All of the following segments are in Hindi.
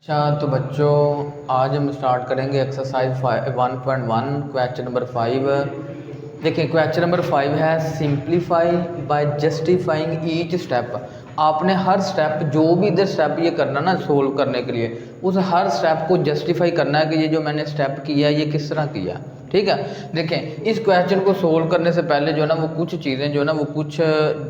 अच्छा तो बच्चों, आज हम स्टार्ट करेंगे एक्सरसाइज 1.1 क्वेश्चन नंबर 5। देखिए क्वेश्चन नंबर 5 है simplify by justifying each step. आपने हर स्टेप जो भी इधर स्टेप ये करना ना सोल्व करने के लिए, उस हर स्टेप को जस्टिफाई करना है कि ये जो मैंने स्टेप किया ये किस तरह किया। ठीक है, देखें इस क्वेश्चन को सोल्व करने से पहले जो है ना वो कुछ चीज़ें जो है ना वो कुछ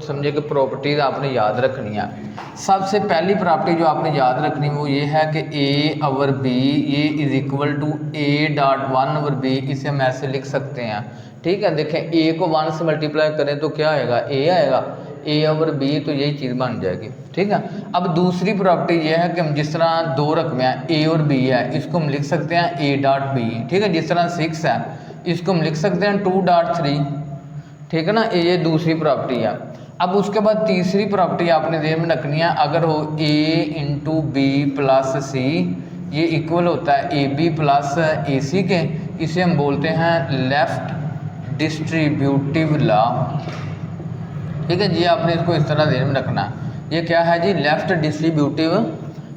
समझे कि प्रॉपर्टीज आपने याद रखनी है। सबसे पहली प्रॉपर्टी जो आपने याद रखनी वो ये है कि ए ओवर बी ये is equal to A dot 1 over B. इसे हम ऐसे लिख सकते हैं। ठीक है, देखें ए को 1 से मल्टीप्लाई करें तो क्या आएगा, ए आएगा, ए ओवर बी, तो यही चीज़ बन जाएगी। ठीक है, अब दूसरी प्रॉपर्टी ये है कि हम जिस तरह दो रकमें हैं ए और बी है, इसको हम लिख सकते हैं ए डॉट बी। ठीक है, जिस तरह 6 है इसको हम लिख सकते हैं 2 डॉट 3। ठीक है ना, ये दूसरी प्रॉपर्टी है। अब उसके बाद तीसरी प्रॉपर्टी आपने ध्यान में रखनी है, अगर हो ए इंटू बी प्लस सी ये इक्वल होता है ए बी प्लस ए सी के, इसे हम बोलते हैं लेफ्ट डिस्ट्रीब्यूटिव लॉ। ठीक है जी, आपने इसको इस तरह ध्यान में रखना है। ये क्या है जी, लेफ्ट डिस्ट्रीब्यूटिव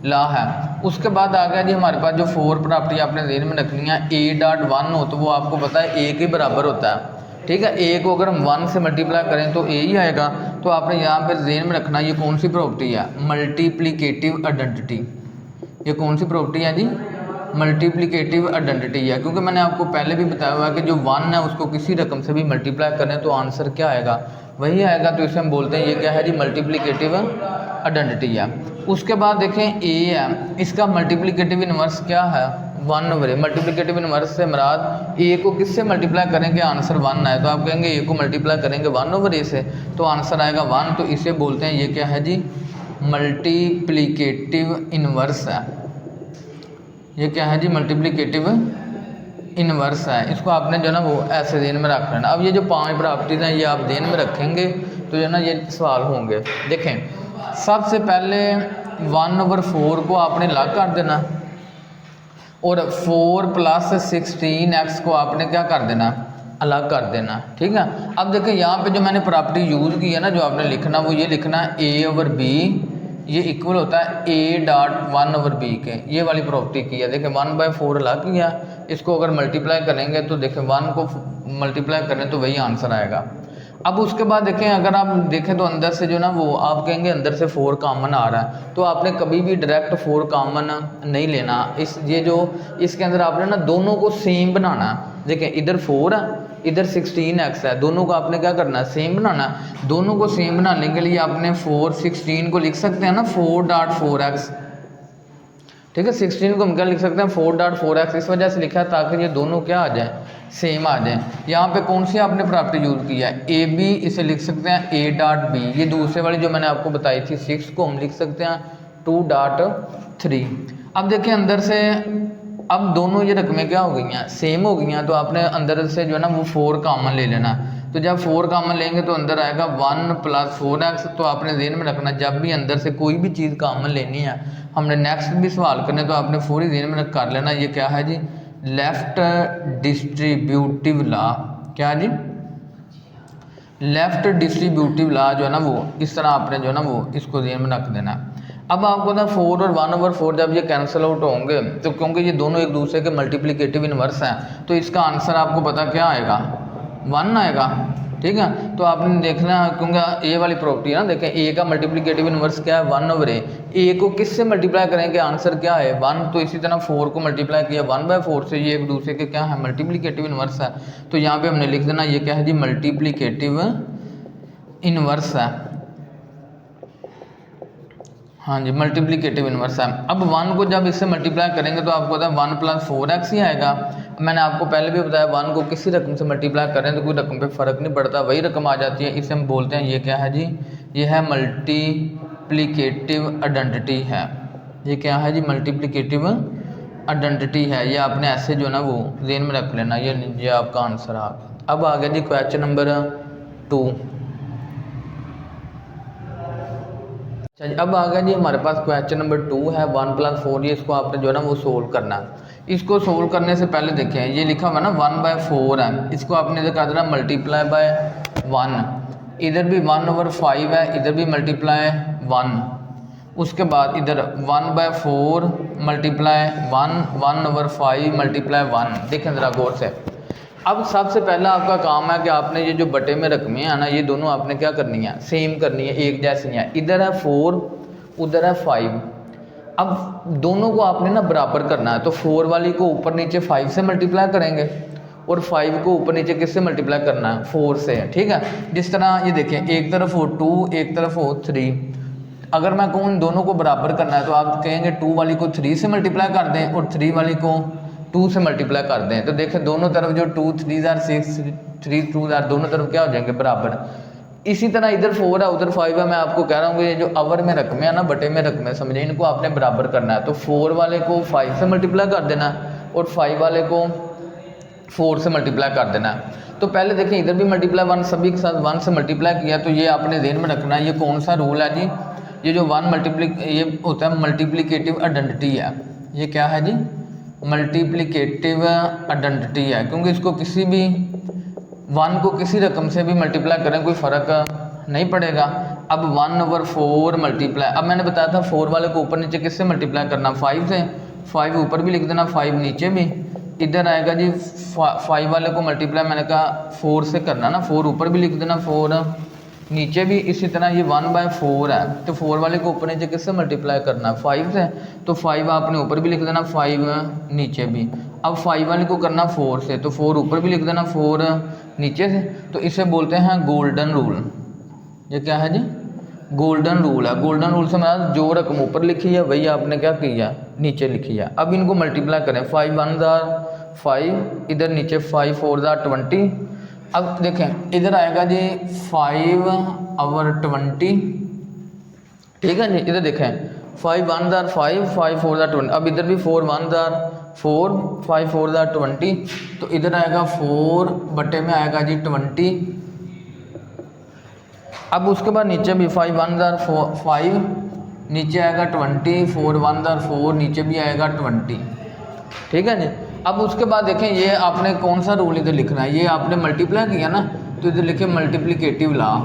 लॉ है। उसके बाद आ गया जी हमारे पास जो 4 प्रॉपर्टी आपने ध्यान में रखनी है, ए डॉट 1 हो तो वो आपको पता है ए के बराबर होता है। ठीक है, ए को अगर हम 1 से मल्टीप्लाई करें तो ए ही आएगा। तो आपने यहाँ पर ध्यान में रखना ये कौन सी प्रॉपर्टी है, मल्टीप्लिकेटिव आइडेंटिटी। ये कौन सी प्रॉपर्टी है जी, मल्टीप्लिकेटिव आइडेंटिटी है। क्योंकि मैंने आपको पहले भी बताया हुआ है कि जो 1 है उसको किसी रकम से भी मल्टीप्लाई करें तो आंसर क्या आएगा, वही आएगा। तो इसे हम बोलते हैं ये क्या है जी, मल्टीप्लिकेटिव आइडेंटिटी है। उसके बाद देखें ए है, इसका मल्टीप्लिकेटिव इनवर्स क्या है, 1 ओवर ए। मल्टीप्लिकेटिव इनवर्स से मुराद ए को किससे मल्टीप्लाई करेंगे आंसर 1 आए, तो आप कहेंगे ए को मल्टीप्लाई करेंगे 1 ओवर ए से तो आंसर आएगा 1। तो इसे बोलते हैं ये क्या है जी, मल्टीप्लिकेटिव इनवर्स है। ये क्या है जी, मल्टीप्लिकेटिव इनवर्स है। इसको आपने जो ना वो ऐसे ध्यान में रख लेना। अब ये जो 5 प्रॉपर्टीज हैं ये आप ध्यान में रखेंगे तो जो ना ये सवाल होंगे। देखें सबसे पहले 1 ओवर 4 को आपने अलग कर देना और 4 प्लस 16x को आपने क्या कर देना, अलग कर देना। ठीक है, अब देखें यहाँ पे जो मैंने प्रॉपर्टी यूज़ की है ना, जो आपने लिखना वो ये लिखना है ए ओवर बी ये इक्वल होता है ए डॉट 1 ओवर बी के। ये वाली प्रॉपर्टी की है। देखें 1/4 अलग किया, इसको अगर मल्टीप्लाई करेंगे तो देखें 1 को मल्टीप्लाई करें तो वही आंसर आएगा। अब उसके बाद देखें अगर आप देखें तो अंदर से जो ना वो आप कहेंगे अंदर से 4 कॉमन आ रहा है, तो आपने कभी भी डायरेक्ट 4 कॉमन नहीं लेना। ये जो इसके अंदर आपने ना दोनों को सेम बनाना। देखें इधर 4 है इधर 16x है, दोनों को आपने क्या करना है, सेम बनाना। दोनों को सेम बनाने के लिए आपने 4 16 को लिख सकते हैं ना 4.4x। ठीक है, 16 को हम क्या लिख सकते हैं 4.4x। इस वजह से लिखा है ताकि ये दोनों क्या आ जाए, सेम आ जाए। यहाँ पे कौन सी आपने प्रॉपर्टी यूज़ की है, ए बी, इसे लिख सकते हैं ए डॉट बी। ये दूसरे वाली जो मैंने आपको बताई थी 6 को हम लिख सकते हैं 2.3। अब देखिए अंदर से अब दोनों ये रकमें क्या हो गई हैं, सेम हो गई हैं। तो आपने अंदर से जो है ना वो 4 कॉमन ले लेना। तो जब 4 कॉमन लेंगे तो अंदर आएगा 1 प्लस 4x। तो आपने ध्यान में रखना जब भी अंदर से कोई भी चीज़ कॉमन लेनी है, हमने नेक्स्ट भी सवाल करने तो आपने पूरी ध्यान में कर लेना। ये क्या है जी, लेफ्ट डिस्ट्रीब्यूटिव लॉ। क्या जी, लेफ्ट डिस्ट्रीब्यूटिव लॉ जो है ना वो इस तरह आपने जो है ना वो इसको ध्यान में रख देना। अब आपको ना 4 और 1 ओवर 4 जब ये कैंसिल आउट होंगे तो क्योंकि ये दोनों एक दूसरे के मल्टीप्लिकेटिव इनवर्स हैं तो इसका आंसर आपको पता क्या आएगा, 1 आएगा। ठीक है, तो आपने देखना क्योंकि ए वाली प्रॉपर्टी है ना, देखें ए का मल्टीप्लिकेटिव इनवर्स क्या है 1 ओवर ए को किससे मल्टीप्लाई करेंगे आंसर क्या है 1। तो इसी तरह 4 को मल्टीप्लाई किया 1/4 से, ये एक दूसरे के क्या है मल्टीप्लिकेटिव इनवर्स है। तो यहाँ पे हमने लिख देना ये क्या है जी, मल्टीप्लिकेटिव इनवर्स है। हाँ जी, मल्टीप्लिकेटिव इनवर्स है। अब 1 को जब इससे मल्टीप्लाई करेंगे तो आपको पता है 1 प्लस 4x ही आएगा। मैंने आपको पहले भी बताया 1 को किसी रकम से मल्टीप्लाई करें तो कोई रकम पे फ़र्क नहीं पड़ता, वही रकम आ जाती है। इसे हम बोलते हैं ये क्या है जी, ये है मल्टीप्लिकेटिव आइडेंटिटी है। ये क्या है जी, मल्टीप्लिकेटिव आइडेंटिटी है। ये आपने ऐसे जो ना वो ज़हन में रख लेना। ये आपका आंसर आ गया। अब आ गया जी क्वेश्चन नंबर 2। अच्छा जी, अब आ गया जी हमारे पास क्वेश्चन नंबर 2 है 1 प्लस 4। ये इसको आपने जो है ना वो सोल्व करना है। इसको सोल्व करने से पहले देखें ये लिखा हुआ ना 1/4 है, इसको आपने इधर कर देना मल्टीप्लाई बाय 1। इधर भी 1 ओवर 5 है, इधर भी मल्टीप्लाई 1। उसके बाद इधर 1/4 मल्टीप्लाई 1/5 मल्टीप्लाई 1। देखें ज़रा गौर से। अब सबसे पहला आपका काम है कि आपने ये जो बटे में रकमें हैं ना, ये दोनों आपने क्या करनी है, सेम करनी है, एक जैसी है। इधर है 4, उधर है 5। अब दोनों को आपने ना बराबर करना है। तो 4 वाली को ऊपर नीचे 5 से मल्टीप्लाई करेंगे और 5 को ऊपर नीचे किससे मल्टीप्लाई करना है, 4 से। ठीक है, जिस तरह ये देखें, एक तरफ हो 2, एक तरफ हो 3। अगर मैं कहूँ इन दोनों को बराबर करना है तो आप कहेंगे 2 वाली को 3 से मल्टीप्लाई कर दें और 3 वाली को 2 से मल्टीप्लाई कर दें। तो देखें दोनों तरफ जो 2 3 आर 6, 3 2 आर, दोनों तरफ क्या हो जाएंगे, बराबर। इसी तरह इधर 4 है, उधर 5 है। मैं आपको कह रहा हूँ ये जो अवर में रकमें है ना, बटे में रकमें, समझे, इनको आपने बराबर करना है। तो 4 वाले को 5 से मल्टीप्लाई कर देना और 5 वाले को 4 से मल्टीप्लाई कर देना है। तो पहले देखें इधर भी मल्टीप्लाई 1 सभी के साथ 1 से मल्टीप्लाई किया। तो ये आपने ध्यान में रखना है, ये कौन सा रूल है जी, ये जो 1 ये होता है मल्टीप्लिकेटिव आइडेंटिटी है। ये क्या है जी, मल्टीप्लिकेटिव आइडेंटिटी है, क्योंकि इसको किसी भी 1 को किसी रकम से भी मल्टीप्लाई करें कोई फ़र्क नहीं पड़ेगा। अब 1/4 मल्टीप्लाई, अब मैंने बताया था 4 वाले को ऊपर नीचे किससे मल्टीप्लाई करना, 5 से। 5 ऊपर भी लिख देना, 5 नीचे भी। इधर आएगा जी 5 वाले को मल्टीप्लाई मैंने कहा 4 से करना ना, 4 ऊपर भी लिख देना, 4 नीचे भी। इसी तरह ये 1/4 है, तो 4 वाले को ऊपर नीचे किससे मल्टीप्लाई करना, 5 से। तो 5 आपने ऊपर भी लिख देना, 5 नीचे भी। अब 5 वाले को करना 4 से, तो 4 ऊपर भी लिख देना, 4 नीचे से। तो इसे बोलते हैं गोल्डन रूल। ये क्या है जी, गोल्डन रूल है। गोल्डन रूल से मतलब जो रकम ऊपर लिखी है वही आपने क्या किया, नीचे लिखी है। अब इनको मल्टीप्लाई करें, 5 1 5, इधर नीचे 5 4 20। अब देखें इधर आएगा जी 5/20। ठीक है जी, इधर देखें 5 1 5, 5 4 20। अब इधर भी 4 1 4, 5 4 20। तो इधर आएगा 4 बटे में आएगा जी 20। अब उसके बाद नीचे भी 5 1 5, नीचे आएगा 20, 4 1 4, नीचे भी आएगा 20। ठीक है जी। अब उसके बाद देखें ये आपने कौन सा रूल इधर लिखना है, ये आपने मल्टीप्लाई किया ना, तो इधर लिखे मल्टीप्लिकेटिव लॉ,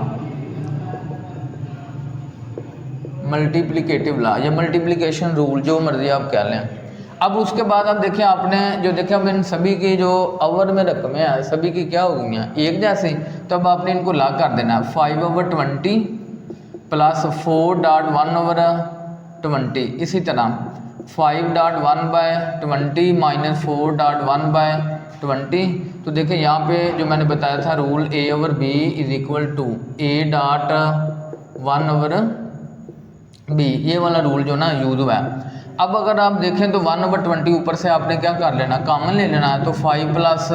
मल्टीप्लिकेटिव लॉ या मल्टीप्लिकेशन रूल, जो मर्जी आप कह लें। अब उसके बाद अब देखें आपने जो देखें, अब इन सभी की जो अवर में रकमें हैं सभी की क्या हो गई हैं, एक जैसी। तो अब आपने इनको ला कर देना है, 5/20 प्लस 4.1/20। इसी तरह 5.1/20 माइनस 4.1/20। तो देखिए यहाँ पे जो मैंने बताया था rule, A/B is equal to A.1/B, ये वाला रूल जो ना यूज हुआ है। अब अगर आप देखें तो 1/20 ऊपर से आपने क्या कर लेना, कॉमन ले लेना है। तो 5 +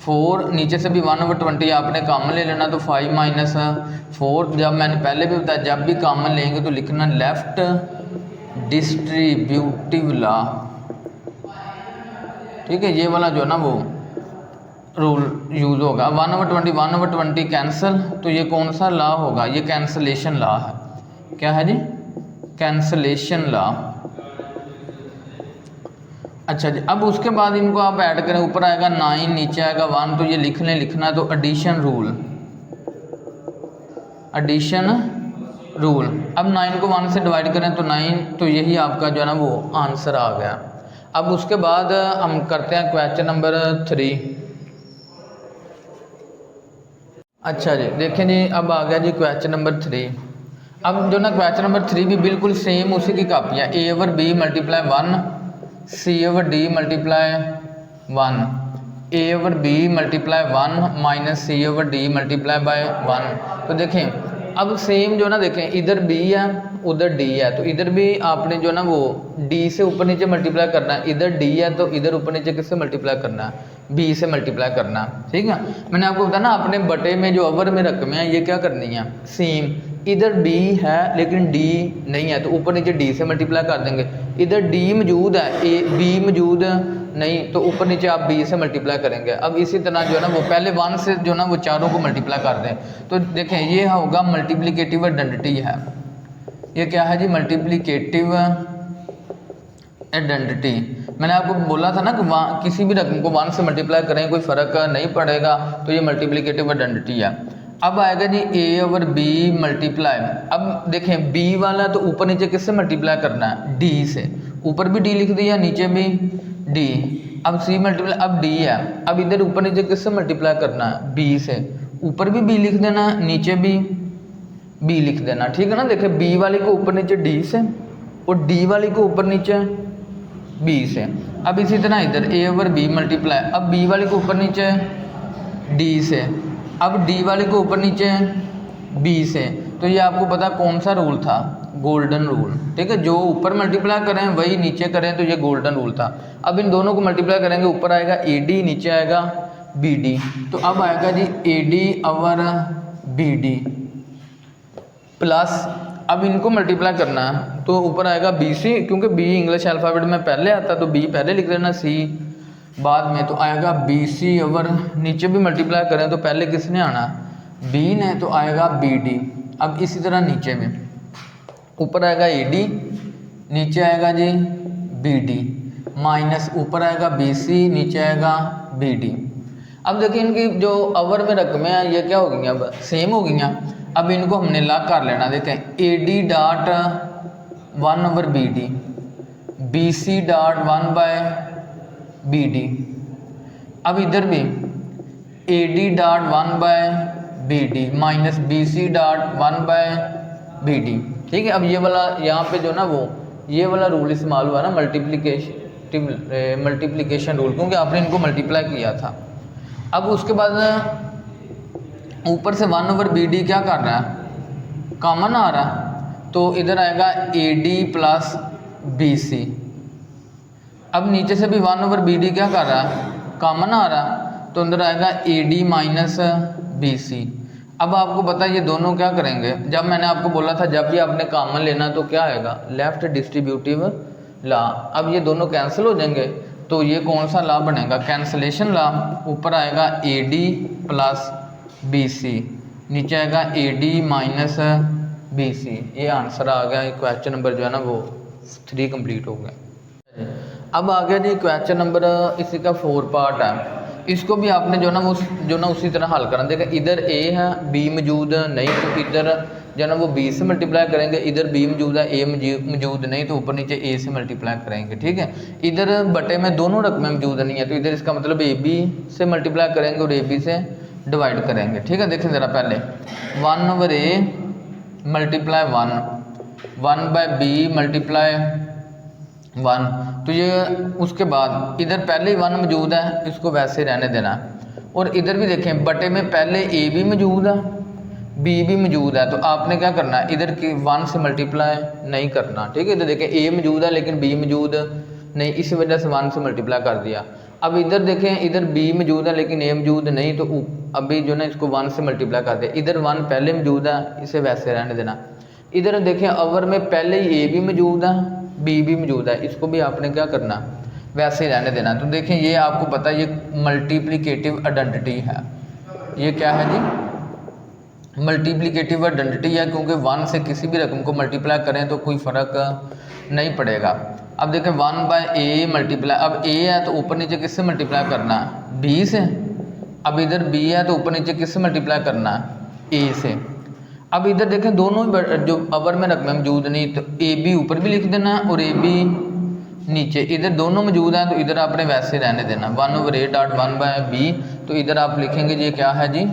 4, नीचे से भी 1/20 आपने कॉमन ले लेना। तो 5 - 4, जब मैंने पहले भी बताया जब भी कॉमन लेंगे तो लिखना लेफ्ट डिस्ट्रीब्यूटिव लॉ। ठीक है, ये वाला जो है ना वो रूल यूज़ होगा। 1/20 कैंसिल, तो ये कौन सा लॉ होगा, ये कैंसलेशन लॉ है। क्या है जी, कैंसलेशन लॉ। अच्छा जी, अब उसके बाद इनको आप ऐड करें, ऊपर आएगा 9, नीचे आएगा 1, तो ये लिखना तो एडिशन रूल, एडिशन रूल। अब 9 को 1 से डिवाइड करें तो 9, तो यही आपका जो है ना वो आंसर आ गया। अब उसके बाद हम करते हैं क्वेश्चन नंबर 3। अच्छा जी, देखें जी, अब आ गया जी क्वेश्चन नंबर 3। अब जो ना क्वेश्चन नंबर 3 भी बिल्कुल सेम उसी की कापी है। A/B × 1, C/D × 1, A/B × 1 minus C/D × 1। तो देखें अब सेम जो ना देखें, इधर B है उधर D है, तो इधर भी आपने जो ना वो D से ऊपर नीचे मल्टीप्लाई करना है। इधर D है तो इधर ऊपर नीचे किससे मल्टीप्लाई करना है, B से मल्टीप्लाई करना है। ठीक है, मैंने आपको बताया ना अपने बटे में जो अवर में रकमें हैं ये क्या करनी है, सेम। इधर D है लेकिन D नहीं है, तो ऊपर नीचे D से मल्टीप्लाई कर देंगे। इधर D मौजूद है, B मौजूद नहीं, तो ऊपर नीचे आप B से मल्टीप्लाई करेंगे। अब इसी तरह जो है ना वो पहले 1 से जो ना वो चारों को मल्टीप्लाई कर दें। तो देखें ये होगा मल्टीप्लिकेटिव आइडेंटिटी है। ये क्या है जी, मल्टीप्लिकेटिव आइडेंटिटी। मैंने आपको बोला था ना कि किसी भी रकम को 1 से मल्टीप्लाई करें कोई फ़र्क नहीं पड़ेगा, तो ये मल्टीप्लिकेटिव आइडेंटिटी है। अब आएगा जी a ओवर b मल्टीप्लाई, अब देखें b वाला तो ऊपर नीचे किससे मल्टीप्लाई करना है, d से, ऊपर भी d लिख दिया नीचे भी d, अब c मल्टीप्लाई, अब d है, अब इधर ऊपर नीचे किससे मल्टीप्लाई करना है, b से, ऊपर भी b लिख देना नीचे भी b लिख देना, ठीक है ना। देखिए b वाले को ऊपर नीचे d से और d वाले को ऊपर नीचे b से। अब इसी तरह इधर a ओवर b मल्टीप्लाई, अब b वाले को ऊपर नीचे d से, अब d वाले को ऊपर नीचे b से। तो ये आपको पता कौन सा रूल था, गोल्डन रूल, ठीक है। जो ऊपर मल्टीप्लाई करें वही नीचे करें, तो ये गोल्डन रूल था। अब इन दोनों को मल्टीप्लाई करेंगे, ऊपर आएगा AD नीचे आएगा BD, तो अब आएगा जी AD ओवर BD प्लस, अब इनको मल्टीप्लाई करना है तो ऊपर आएगा BC, क्योंकि B इंग्लिश अल्फ़ाबेट में पहले आता तो B पहले लिख देना, C बाद में, तो आएगा BC ओवर, नीचे भी मल्टीप्लाई करें तो पहले किसने आना, B ने, तो आएगा BD। अब इसी तरह नीचे में ऊपर आएगा AD, नीचे आएगा जी BD माइनस, ऊपर आएगा BC, नीचे आएगा BD। अब देखिए इनकी जो ओवर में रकमें हैं ये क्या हो गई, अब सेम हो गई हैं। अब इनको हमने लॉग कर लेना, देखें AD dot 1 over BD, BC dot 1 by BD, अब इधर भी AD dot 1 by BD minus BC dot 1 by BD, ठीक है। अब ये वाला यहाँ पे जो ना वो ये वाला रूल इस्तेमाल हुआ ना, मल्टीप्लिकेशन रूल, क्योंकि आपने इनको मल्टीप्लाई किया था। अब उसके बाद ऊपर से 1 ओवर BD क्या कर रहा है, कॉमन आ रहा है, तो इधर आएगा AD प्लस BC। अब नीचे से भी 1 ओवर BD क्या कर रहा है, कॉमन आ रहा है, तो अंदर आएगा AD माइनस BC। अब आपको पता है ये दोनों क्या करेंगे, जब मैंने आपको बोला था जब भी आपने कॉमन लेना तो क्या आएगा, लेफ्ट डिस्ट्रीब्यूटिव लॉ। अब ये दोनों कैंसिल हो जाएंगे, तो ये कौन सा लॉ बनेगा, कैंसलेशन लॉ। ऊपर आएगा AD प्लस BC, नीचे आएगा AD माइनस BC। ये आंसर आ गया, क्वेश्चन नंबर जो है ना वो 3 कंप्लीट हो गया। अब आ गया जी क्वेश्चन नंबर, इसी का 4 पार्ट है, इसको भी आपने जो ना उसी तरह हल करना। देखा इधर A है, B मौजूद नहीं, तो इधर जो ना वो B से मल्टीप्लाई करेंगे, इधर B मौजूद है, A मौजूद नहीं, तो ऊपर नीचे A से मल्टीप्लाई करेंगे, ठीक है। इधर बटे में दोनों रकमें मौजूद नहीं है, तो इधर इसका मतलब AB से मल्टीप्लाई करेंगे और AB से डिवाइड करेंगे, ठीक है। देखें ज़रा पहले 1 over A multiply 1 by B multiply 1, तो ये उसके बाद इधर पहले ही 1 मौजूद है, इसको वैसे रहने देना। और इधर भी देखें बटे में पहले A भी मौजूद है, B भी मौजूद है, तो आपने क्या करना है, इधर की 1 से मल्टीप्लाई नहीं करना, ठीक है। इधर देखें A मौजूद है लेकिन B मौजूद नहीं, इस वजह से 1 से मल्टीप्लाई कर दिया। अब इधर देखें इधर B मौजूद है लेकिन A मौजूद नहीं, तो अभी जो ना इसको 1 से मल्टीप्लाई कर दिया। इधर 1 पहले मौजूद है, इसे वैसे रहने देना। इधर देखें ओवर में पहले ही A भी मौजूद है, B भी मौजूद है, इसको भी आपने क्या करना, वैसे ही रहने देना। तो देखें ये आपको पता है ये मल्टीप्लिकेटिव आइडेंटिटी है, ये क्या है जी, मल्टीप्लिकेटिव आइडेंटिटी है, क्योंकि 1 से किसी भी रकम को मल्टीप्लाई करें तो कोई फ़र्क नहीं पड़ेगा। अब देखें 1 बाय A मल्टीप्लाई, अब A है तो ऊपर नीचे किससे मल्टीप्लाई करना है, B से। अब इधर B है तो ऊपर नीचे किससे मल्टीप्लाई करना है, A से। अब इधर देखें दोनों जो अवर में रकमें मौजूद नहीं, तो AB ऊपर भी लिख देना और AB नीचे, इधर दोनों मौजूद हैं तो इधर आपने वैसे रहने देना 1 over A dot 1 by B, तो इधर आप लिखेंगे ये क्या है जी,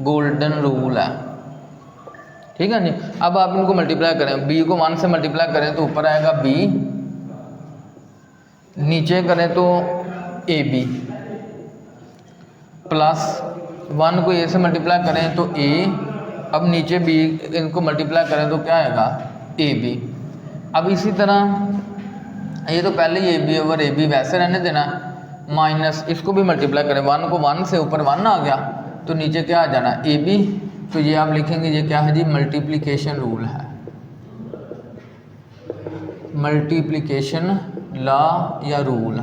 गोल्डन रूल है, ठीक है जी। अब आप इनको मल्टीप्लाई करें, B को 1 से मल्टीप्लाई करें तो ऊपर आएगा B, नीचे करें तो AB, प्लस 1 को A से मल्टीप्लाई करें तो A, अब नीचे B इनको मल्टीप्लाई करें तो क्या आएगा, AB। अब इसी तरह ये तो पहले ही AB ओवर AB वैसे रहने देना, माइनस इसको भी मल्टीप्लाई करें, 1 को 1 से ऊपर 1 आ गया तो नीचे क्या आ जाना, AB। तो ये आप लिखेंगे ये क्या है जी, मल्टीप्लिकेशन रूल है, मल्टीप्लिकेशन लॉ या रूल।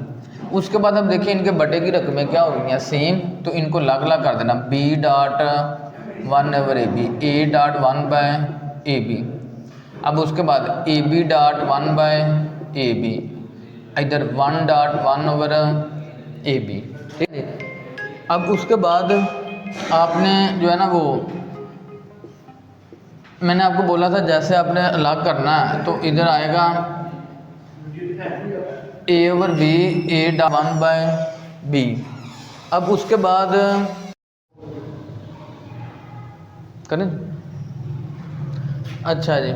उसके बाद अब देखिए इनके बटे की रकमें क्या हो गई हैं, सेम, तो इनको लग कर देना, B dot 1 over AB, A dot 1 by AB। अब उसके बाद AB डॉट 1 बाय AB, इधर 1 डॉट 1 ओवर AB, ठीक है। अब उसके बाद आपने जो है ना वो मैंने आपको बोला था जैसे आपने अलग करना है तो इधर आएगा a/b a/1/b। अब उसके बाद करें, अच्छा जी।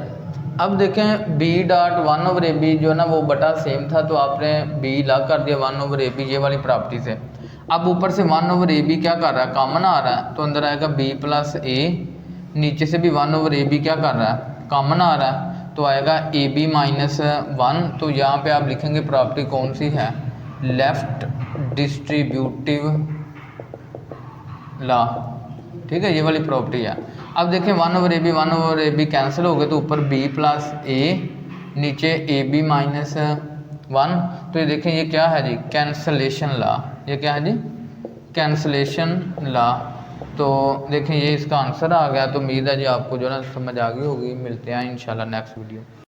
अब देखें b.1/ab जो है ना वो बटा सेम था तो आपने b अलग कर दिया 1/ab ये वाली प्रॉपर्टी से। अब ऊपर से 1/ab क्या कर रहा है, कॉमन आ रहा है तो अंदर आएगा b + a, नीचे से भी 1/ab क्या कर रहा है, कॉमन आ रहा है तो आएगा ab - 1। तो यहाँ पे आप लिखेंगे प्रॉपर्टी कौन सी है, लेफ्ट डिस्ट्रीब्यूटिव लॉ, ठीक है, ये वाली प्रॉपर्टी है। अब देखें 1/ab कैंसिल हो गए तो ऊपर b + a, नीचे ab - 1। तो ये देखें ये क्या है जी, कैंसलेशन लॉ। ये क्या है जी, कैंसलेशन लॉ। तो देखें ये इसका आंसर आ गया। तो उम्मीद है जी आपको जो है ना समझ आ गई होगी। मिलते हैं इंशाल्लाह नेक्स्ट वीडियो।